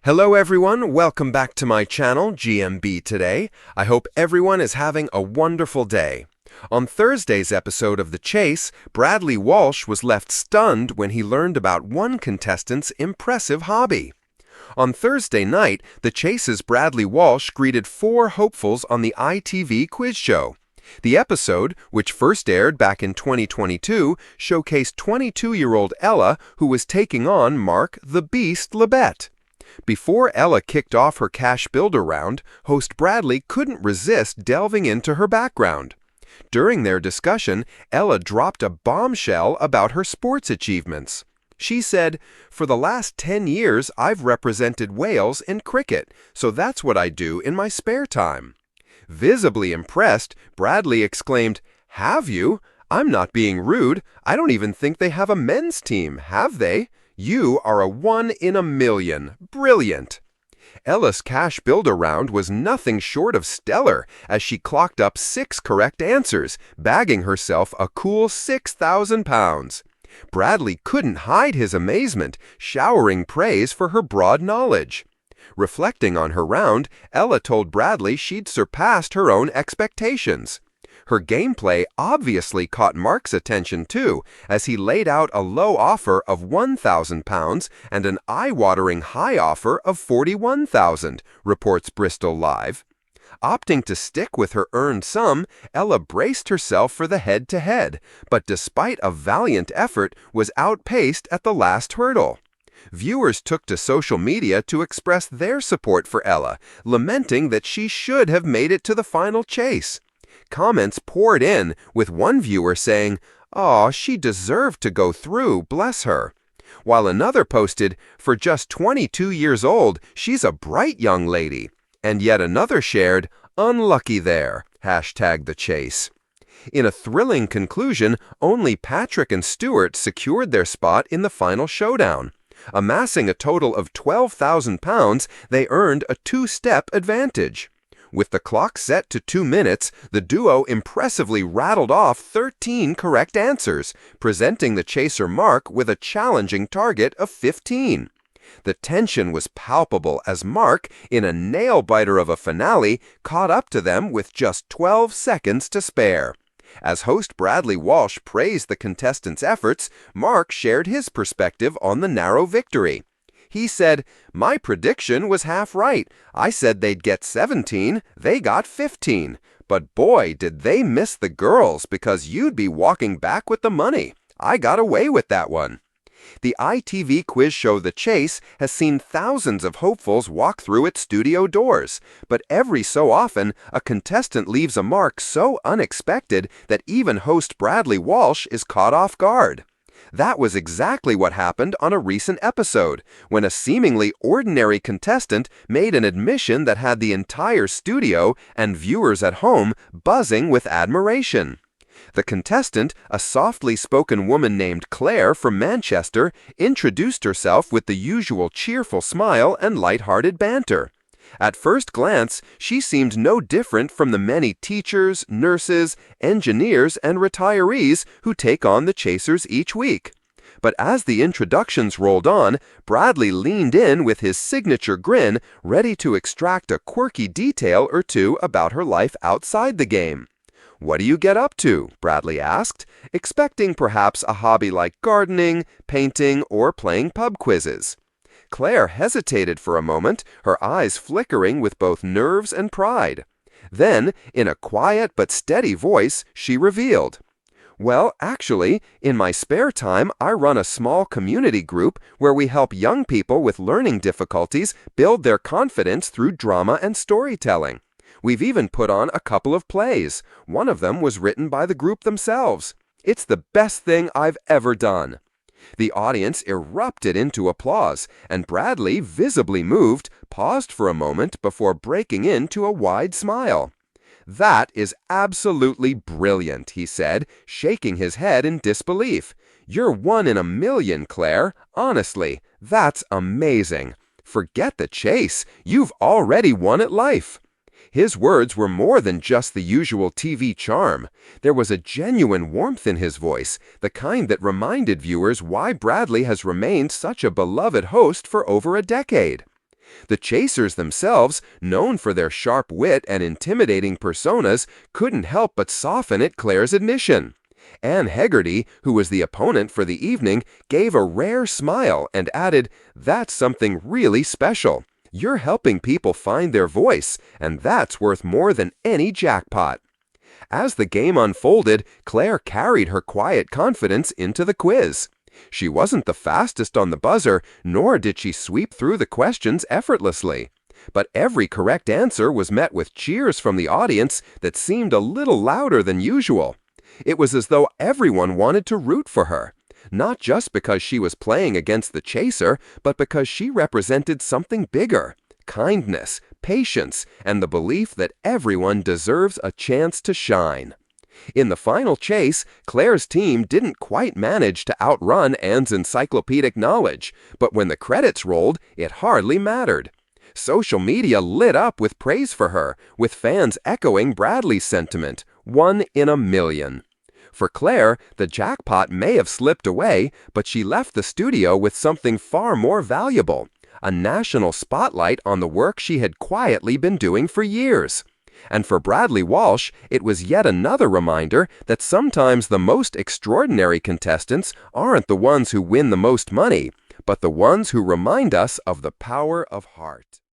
Hello everyone, welcome back to my channel, GMB Today. I hope everyone is having a wonderful day. On Thursday's episode of The Chase, Bradley Walsh was left stunned when he learned about one contestant's impressive hobby. On Thursday night, The Chase's Bradley Walsh greeted 4 hopefuls on the ITV quiz show. The episode, which first aired back in 2022, showcased 22-year-old Ella, who was taking on Mark the Beast Labette. Before Ella kicked off her cash builder round, host Bradley couldn't resist delving into her background. During their discussion, Ella dropped a bombshell about her sports achievements. She said, "For the last 10 years, I've represented Wales in cricket, so that's what I do in my spare time." Visibly impressed, Bradley exclaimed, "Have you? I'm not being rude. I don't even think they have a men's team, have they? You are a 1 in a million. Brilliant." Ella's cash builder round was nothing short of stellar as she clocked up 6 correct answers, bagging herself a cool £6,000. Bradley couldn't hide his amazement, showering praise for her broad knowledge. Reflecting on her round, Ella told Bradley she'd surpassed her own expectations. Her gameplay obviously caught Mark's attention too, as he laid out a low offer of £1,000 and an eye-watering high offer of £41,000, reports Bristol Live. Opting to stick with her earned sum, Ella braced herself for the head-to-head, but despite a valiant effort, was outpaced at the last hurdle. Viewers took to social media to express their support for Ella, lamenting that she should have made it to the final chase. Comments poured in, with one viewer saying, "Aw, she deserved to go through, bless her." While another posted, "For just 22 years old, she's a bright young lady." And yet another shared, "Unlucky there, #TheChase." In a thrilling conclusion, only Patrick and Stuart secured their spot in the final showdown. Amassing a total of £12,000, they earned a 2-step advantage. With the clock set to 2 minutes, the duo impressively rattled off 13 correct answers, presenting the chaser Mark with a challenging target of 15. The tension was palpable as Mark, in a nail-biter of a finale, caught up to them with just 12 seconds to spare. As host Bradley Walsh praised the contestants' efforts, Mark shared his perspective on the narrow victory. He said, "My prediction was half right. I said they'd get 17, they got 15. But boy, did they miss the girls because you'd be walking back with the money. I got away with that one." The ITV quiz show The Chase has seen thousands of hopefuls walk through its studio doors, but every so often, a contestant leaves a mark so unexpected that even host Bradley Walsh is caught off guard. That was exactly what happened on a recent episode, when a seemingly ordinary contestant made an admission that had the entire studio and viewers at home buzzing with admiration. The contestant, a softly spoken woman named Claire from Manchester, introduced herself with the usual cheerful smile and light-hearted banter. At first glance, she seemed no different from the many teachers, nurses, engineers, and retirees who take on the chasers each week. But as the introductions rolled on, Bradley leaned in with his signature grin, ready to extract a quirky detail or two about her life outside the game. "What do you get up to?" Bradley asked, expecting perhaps a hobby like gardening, painting, or playing pub quizzes. Claire hesitated for a moment, her eyes flickering with both nerves and pride. Then, in a quiet but steady voice, she revealed, "Well, actually, in my spare time, I run a small community group where we help young people with learning difficulties build their confidence through drama and storytelling. We've even put on a couple of plays. One of them was written by the group themselves. It's the best thing I've ever done." The audience erupted into applause, and Bradley, visibly moved, paused for a moment before breaking into a wide smile. "That is absolutely brilliant," he said, shaking his head in disbelief. "You're 1 in a million, Claire. Honestly, that's amazing. Forget the chase. You've already won at life." His words were more than just the usual TV charm. There was a genuine warmth in his voice, the kind that reminded viewers why Bradley has remained such a beloved host for over a decade. The chasers themselves, known for their sharp wit and intimidating personas, couldn't help but soften at Claire's admission. Anne Hegarty, who was the opponent for the evening, gave a rare smile and added, "That's something really special. You're helping people find their voice, and that's worth more than any jackpot." As the game unfolded, Claire carried her quiet confidence into the quiz. She wasn't the fastest on the buzzer, nor did she sweep through the questions effortlessly. But every correct answer was met with cheers from the audience that seemed a little louder than usual. It was as though everyone wanted to root for her, not just because she was playing against the chaser, but because she represented something bigger: kindness, patience, and the belief that everyone deserves a chance to shine. In the final chase, Claire's team didn't quite manage to outrun Anne's encyclopedic knowledge, but when the credits rolled, it hardly mattered. Social media lit up with praise for her, with fans echoing Bradley's sentiment, 1 in a million. For Claire, the jackpot may have slipped away, but she left the studio with something far more valuable: a national spotlight on the work she had quietly been doing for years. And for Bradley Walsh, it was yet another reminder that sometimes the most extraordinary contestants aren't the ones who win the most money, but the ones who remind us of the power of heart.